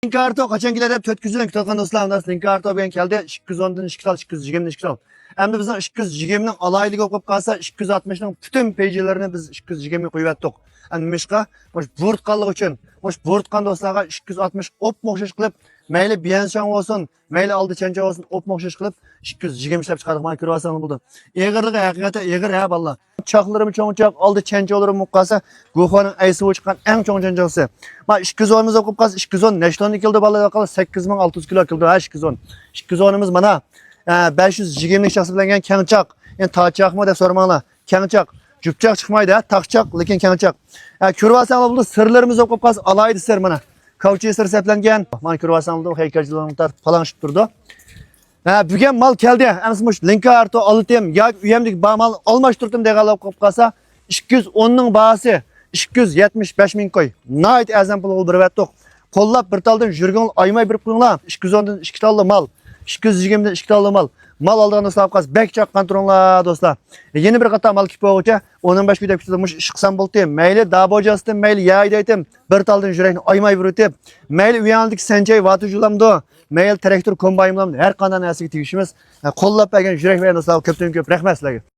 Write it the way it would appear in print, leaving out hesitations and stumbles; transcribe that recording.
Linkarto kaçan gider 400'den kitabın dostlarım. Linkarto ben geldi 210'dan 220'den 220. Endi bizning 220 ning alayligi o'qib qolsa 260 ning butun pejlarini biz 220 qo'yib yotdik. Endi mishqa mush bo'rtqanlik uchun, mush bo'rtqan do'stlarga 260 opma o'xshash qilib, mayli biyanchang bo'lsin, mayli oldi chancha bo'lsin, opma o'xshash qilib 220 ishlab chiqardik. Mana ko'ryapsizlar bo'ldi. Egirligi haqiqatan egir ha balla. Choqlarim cho'nchoq, oldi chanchalarim qolsa, Go'xoning aysuvi chiqqan eng cho'ng chanchasi. Mana 210 miz o'qib qolsa 210 nechtonni keldi balla qala 8600 kilo keldi ha 210. 210imiz mana 520 shaxs bilan kengchoq. Endi tochaqmi deb so'ramanglar. Kengchoq, jupchoq chiqmaydi, taqchoq, lekin kengchoq. Ko'ryapsizlar bu sirlarimiz o'qib qolsa alaydi sir mana. Kavchi sir seplangan. Mana ko'ryapsizlar bu haykalchilarning falangishib turdi. Bugun mal keldi. Amsmush Linkarto oldim, yoki uyamlik mal almashtirdim deganlar o'qib qolsa 210 ning bahasi 275 ming qo'y. Night example ol bir vattoq. Qo'llab bir taldan yurgan aymay bir qo'yinglar. 210 dan 2 talli mal. 220 dan 2 talli mal. Mal aldan do'stlar qaz bek chaqqan turinglar do'stlar. Yeni bir qator mal kip bo'g'icha 15 video kutib ishqsam bo'ldi. Mayli dabojasdan mayli yayda aytdim. Bir taldan yurakni aymay bir o'tib. Mayli uyandik sanchay vati julamdi. Mayli traktor kombaynimlamdi. Har qanday narsaga tegishimiz. Qo'llab bergan yurak va do'stlar ko'pdan ko'p rahmat sizlarga.